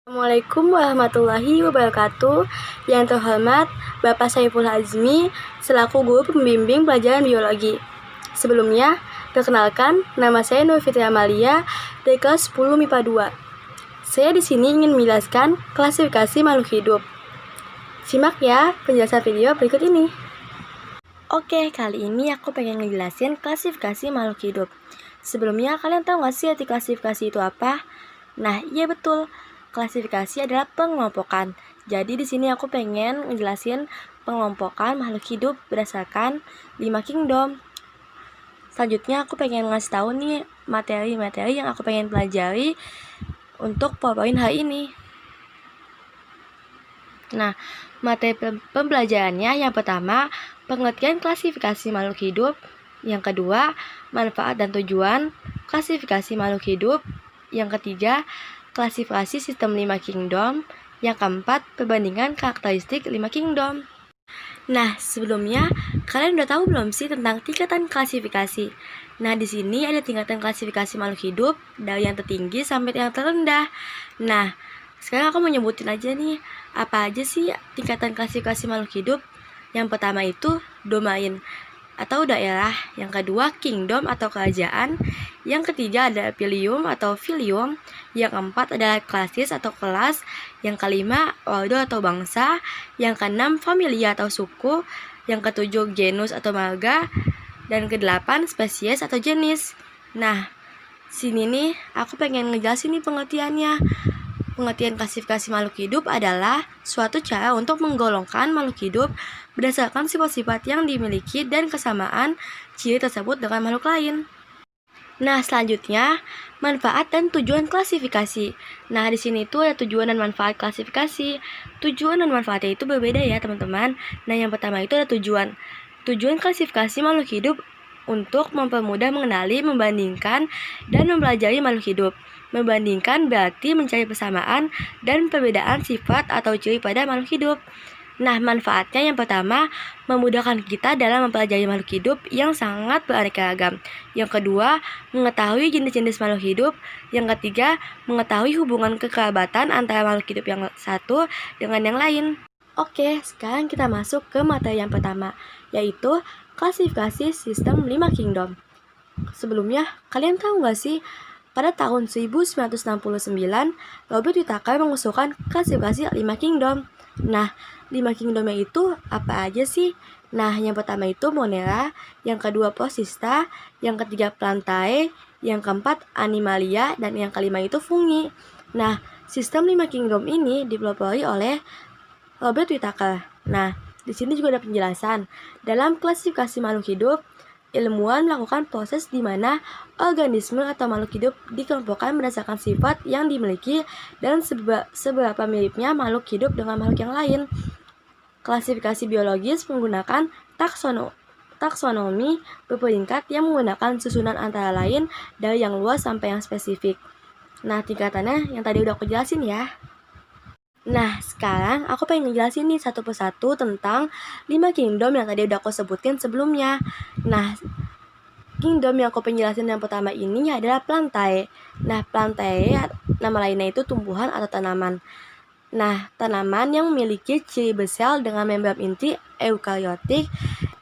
Assalamualaikum warahmatullahi wabarakatuh. Yang terhormat Bapak Saiful Azmi selaku guru pembimbing pelajaran biologi. Sebelumnya, perkenalkan, nama saya Nur Fitri Amalia dari kelas 10 MIPA 2. Saya di sini ingin menjelaskan klasifikasi makhluk hidup. Simak ya penjelasan video berikut ini. Oke, kali ini aku pengen ngejelasin klasifikasi makhluk hidup. Sebelumnya, kalian tahu nggak sih arti klasifikasi itu apa? Nah, iya betul. Klasifikasi adalah pengelompokan. Jadi di sini aku pengen ngejelasin pengelompokan makhluk hidup berdasarkan 5 kingdom. Selanjutnya aku pengen ngasih tahu nih materi-materi yang aku pengen pelajari untuk PowerPoint hari ini. Nah, materi pembelajarannya yang pertama, pengertian klasifikasi makhluk hidup. Yang kedua, manfaat dan tujuan klasifikasi makhluk hidup. Yang ketiga, klasifikasi sistem 5 kingdom. Yang keempat, perbandingan karakteristik 5 kingdom. Nah, sebelumnya kalian udah tahu belum sih tentang tingkatan klasifikasi? Nah, di sini ada tingkatan klasifikasi makhluk hidup dari yang tertinggi sampai yang terendah. Nah, sekarang aku mau nyebutin aja nih, apa aja sih tingkatan klasifikasi makhluk hidup. Yang pertama itu domain atau daerah, yang kedua kingdom atau kerajaan, yang ketiga ada phylum atau filium, yang keempat adalah klasis atau kelas, yang kelima ordo atau bangsa, yang keenam familia atau suku, yang ketujuh genus atau marga, dan kedelapan spesies atau jenis. Nah, sini nih aku pengen ngejelasin nih pengertiannya. Pengertian klasifikasi makhluk hidup adalah suatu cara untuk menggolongkan makhluk hidup berdasarkan sifat-sifat yang dimiliki dan kesamaan ciri tersebut dengan makhluk lain. Nah, selanjutnya manfaat dan tujuan klasifikasi. Nah, di sini tuh ada tujuan dan manfaat klasifikasi. Tujuan dan manfaatnya itu berbeda ya, teman-teman. Nah, yang pertama itu ada tujuan. Tujuan klasifikasi makhluk hidup untuk mempermudah mengenali, membandingkan, dan mempelajari makhluk hidup. Membandingkan berarti mencari persamaan dan perbedaan sifat atau ciri pada makhluk hidup. Nah, manfaatnya yang pertama, memudahkan kita dalam mempelajari makhluk hidup yang sangat beraneka ragam. Yang kedua, mengetahui jenis-jenis makhluk hidup. Yang ketiga, mengetahui hubungan kekerabatan antara makhluk hidup yang satu dengan yang lain. Oke, sekarang kita masuk ke materi yang pertama, yaitu klasifikasi sistem 5 kingdom. Sebelumnya, kalian tahu nggak sih, pada tahun 1969, Robert Whittaker mengusulkan klasifikasi 5 kingdom. Nah, 5 kingdomnya itu apa aja sih? Nah, yang pertama itu Monera, yang kedua Prosista, yang ketiga Plantae, yang keempat Animalia, dan yang kelima itu Fungi. Nah, sistem 5 kingdom ini dipelopori oleh Robert Whittaker. Nah, di sini juga ada penjelasan. Dalam klasifikasi makhluk hidup, ilmuwan melakukan proses di mana organisme atau makhluk hidup dikelompokkan berdasarkan sifat yang dimiliki dan seberapa miripnya makhluk hidup dengan makhluk yang lain. Klasifikasi biologis menggunakan taksonomi berperingkat yang menggunakan susunan antara lain dari yang luas sampai yang spesifik. Nah, tingkatannya yang tadi udah aku jelasin ya. Nah, sekarang aku pengen ngejelasin nih satu persatu tentang 5 kingdom yang tadi udah aku sebutin sebelumnya. Nah, kingdom yang aku penjelasin yang pertama ini adalah Plantae. Nah, Plantae nama lainnya itu tumbuhan atau tanaman. Nah, tanaman yang memiliki ciri bersel dengan membran inti eukariotik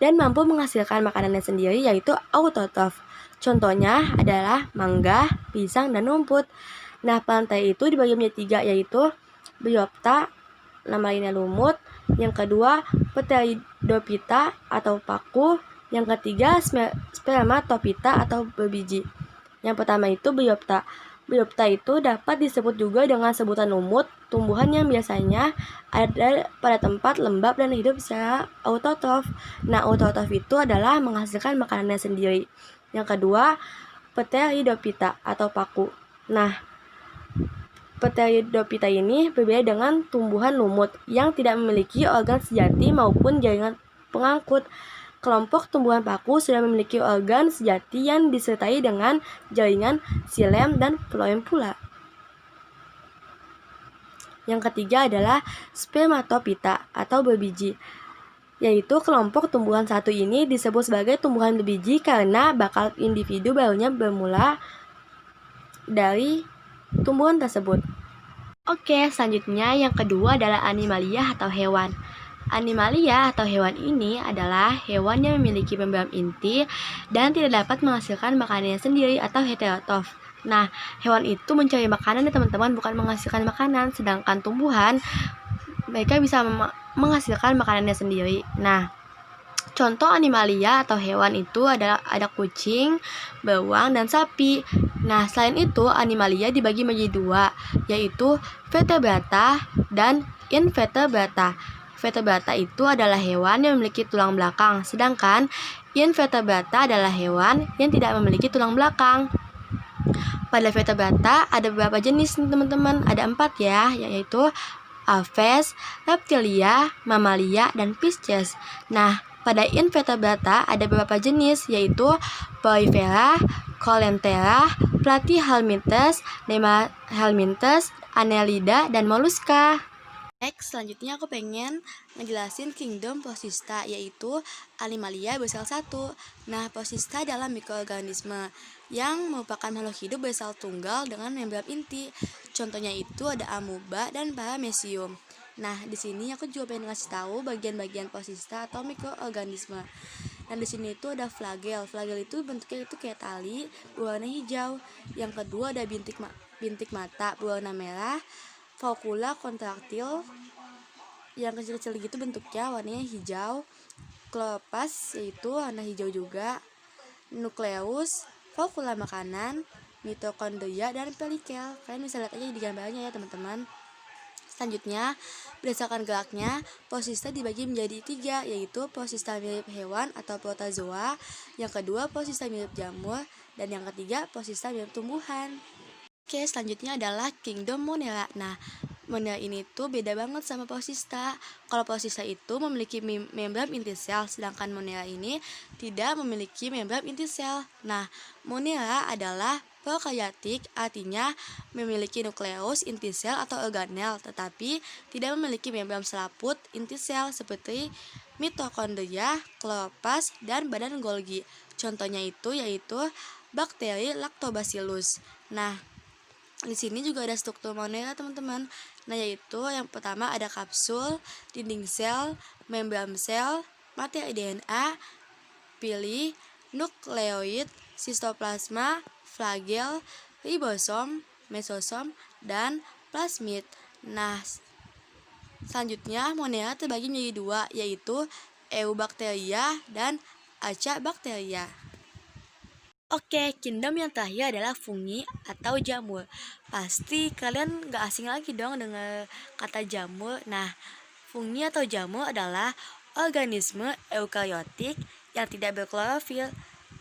dan mampu menghasilkan makanannya sendiri, yaitu autotrof. Contohnya adalah mangga, pisang, dan rumput. Nah, Plantae itu dibagi menjadi 3, yaitu Bryopta, nama lainnya lumut. Yang kedua, Pteridophyta atau paku. Yang ketiga, Spermatophyta atau berbiji. Yang pertama itu Bryopta. Bryopta itu dapat disebut juga dengan sebutan lumut, tumbuhan yang biasanya ada pada tempat lembab dan hidup secara autotrof. Nah, autotrof itu adalah menghasilkan makanannya sendiri. Yang kedua, Pteridophyta atau paku. Nah, Pteridophyta ini berbeda dengan tumbuhan lumut yang tidak memiliki organ sejati maupun jaringan pengangkut. Kelompok tumbuhan paku sudah memiliki organ sejati yang disertai dengan jaringan xilem dan phloem pula. Yang ketiga adalah Spermatophyta atau berbiji, yaitu kelompok tumbuhan satu ini disebut sebagai tumbuhan berbiji karena bakal individu barunya bermula dari tumbuhan tersebut. Oke, selanjutnya yang kedua adalah animalia atau hewan. Animalia atau hewan ini adalah hewan yang memiliki membran inti dan tidak dapat menghasilkan makanannya sendiri atau heterotrof. Nah, hewan itu mencari makanan ya teman-teman, bukan menghasilkan makanan. Sedangkan tumbuhan, mereka bisa menghasilkan makanannya sendiri. Nah, contoh animalia atau hewan itu ada kucing, bawang, dan sapi. Nah, selain itu animalia dibagi menjadi dua, yaitu vertebrata dan invertebrata. Vertebrata itu adalah hewan yang memiliki tulang belakang, sedangkan invertebrata adalah hewan yang tidak memiliki tulang belakang. Pada vertebrata ada beberapa jenis nih teman-teman, ada 4 ya, yaitu Aves, Reptilia, Mamalia, dan Pisces. Nah, pada invertebrata ada beberapa jenis, yaitu Porifera, Coleoptera, Platyhelminthes, Nemahelminthes, Annelida, dan Mollusca. Next, selanjutnya aku pengen ngejelasin kingdom Procista, yaitu Animalia bersel 1. Nah, Procista adalah mikroorganisme yang merupakan makhluk hidup bersel tunggal dengan membran inti. Contohnya itu ada amoeba dan paramecium. Nah, di sini aku juga pengen ngasih tahu bagian-bagian Procista atau mikroorganisme. Dan di sini itu ada flagel. Flagel itu bentuknya itu kayak tali berwarna hijau. Yang kedua ada bintik mata berwarna merah. Vacuola kontraktil yang kecil-kecil gitu bentuknya, warnanya hijau. Klopas yaitu warna hijau juga. Nukleus, vacuola makanan, mitokondria, dan pelikel. Kalian bisa lihat aja di gambarnya ya teman-teman. Selanjutnya, berdasarkan geraknya, Procista dibagi menjadi 3, yaitu Procista mirip hewan atau protozoa, yang kedua Procista mirip jamur, dan yang ketiga Procista mirip tumbuhan. Oke, selanjutnya adalah kingdom Monera. Nah, Monera ini tuh beda banget sama Procista. Kalau Procista itu memiliki membran inti sel, sedangkan Monera ini tidak memiliki membran inti sel. Nah, Monera adalah prokaryotik, artinya memiliki nukleus inti sel atau organel, tetapi tidak memiliki membran selaput inti sel seperti mitokondria, klopas, dan badan Golgi. Contohnya itu yaitu bakteri Lactobacillus. Nah, di sini juga ada struktur Monera teman-teman. Nah, yaitu yang pertama ada kapsul, dinding sel, membran sel, materi DNA, pili, nukleoid, sitoplasma, flagel, ribosom, mesosom, dan plasmid. Nah, selanjutnya Monera terbagi menjadi 2, yaitu Eubacteria dan Acabacteria. Oke, kingdom yang terakhir adalah fungi atau jamur. Pasti kalian gak asing lagi dong dengan kata jamur. Nah, fungi atau jamur adalah organisme eukariotik yang tidak berklorofil.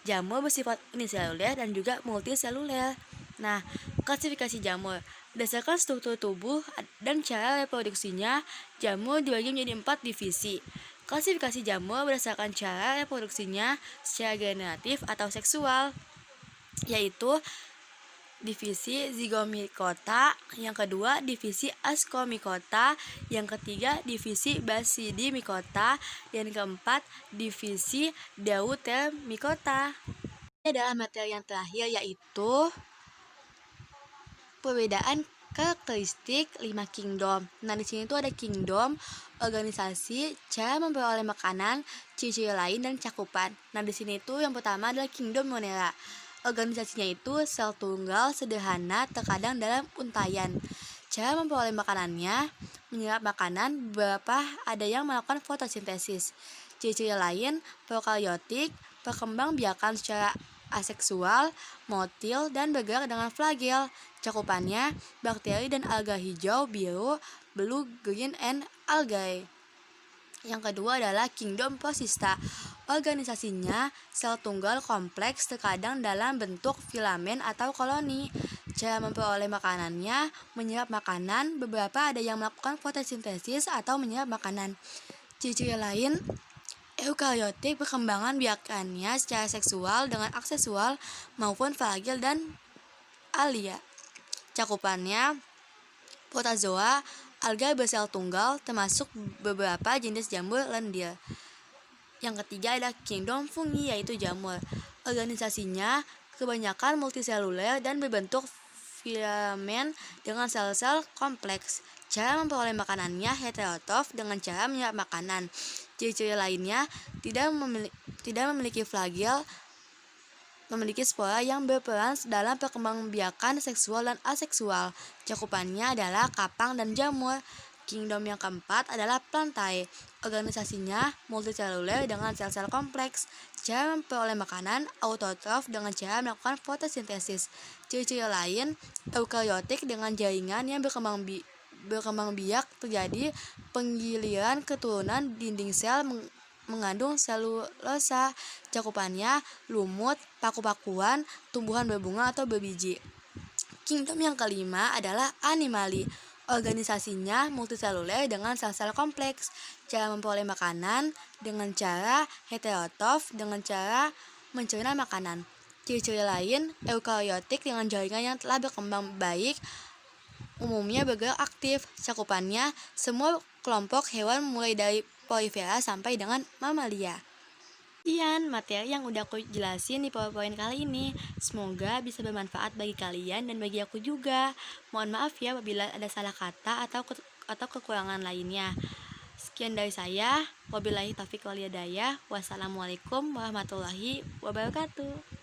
Jamur bersifat uniseluler dan juga multiseluler. Nah, klasifikasi jamur. Berdasarkan struktur tubuh dan cara reproduksinya, jamur dibagi menjadi 4 divisi. Klasifikasi jamur berdasarkan cara reproduksinya secara generatif atau seksual, yaitu divisi Zygomicota, yang kedua divisi Ascomycota, yang ketiga divisi Basidimycota, dan keempat divisi Deutermycota. Ini adalah materi yang terakhir, yaitu perbedaan karakteristik 5 kingdom. Nah, di sini tuh ada kingdom, organisasi, cara memperoleh makanan, ciri-ciri lain, dan cakupan. Nah, di sini tuh yang pertama adalah kingdom Monera. Organisasinya itu sel tunggal sederhana terkadang dalam untayan. Cara memperoleh makanannya, menyerap makanan, beberapa ada yang melakukan fotosintesis. Ciri-ciri lain, prokaryotik, perkembangbiakan secara aseksual, motil, dan bergerak dengan flagel. Cakupannya bakteri dan alga hijau, biru, blue, green, and algae. Yang kedua adalah kingdom Procista. Organisasinya sel tunggal kompleks terkadang dalam bentuk filamen atau koloni. Cara memperoleh makanannya, menyerap makanan, beberapa ada yang melakukan fotosintesis atau menyerap makanan. Ciri-ciri lain, eukariotik, perkembangan biakannya secara seksual dengan aksesual maupun flagel dan alia. Cakupannya protozoa, alga bersel tunggal, termasuk beberapa jenis jamur lendir. Yang ketiga ada kingdom fungi, yaitu jamur. Organisasinya kebanyakan multiseluler dan berbentuk filamen dengan sel-sel kompleks. Cara memperoleh makanannya heterotrof dengan cara menyerap makanan. Ciri-ciri lainnya tidak memiliki flagel, memiliki spora yang berperan dalam perkembangbiakan seksual dan aseksual. Cakupannya adalah kapang dan jamur. Kingdom yang keempat adalah Plantae. Organisasinya multiseluler dengan sel-sel kompleks. Cara memperoleh makanan autotrof dengan cara melakukan fotosintesis. Ciri-ciri lain eukariotik dengan jaringan yang berkembang biak, terjadi penggiliran keturunan dinding sel mengandung selulosa. Cakupannya lumut, paku-pakuan, tumbuhan berbunga atau berbiji. Kingdom yang kelima adalah Animalia. Organisasinya multiseluler dengan sel-sel kompleks. Cara memperoleh makanan dengan cara heterotrof dengan cara mencerna makanan. Ciri-ciri lain eukariotik dengan jaringan yang telah berkembang baik, umumnya bergerak aktif. Cakupannya semua kelompok hewan mulai dari polifera sampai dengan mamalia. Sekian materi yang udah aku jelasin di PowerPoint kali ini. Semoga bisa bermanfaat bagi kalian dan bagi aku juga. Mohon maaf ya apabila ada salah kata atau kekurangan lainnya. Sekian dari saya. Wabillahi taufiq wal hidayah. Wassalamualaikum warahmatullahi wabarakatuh.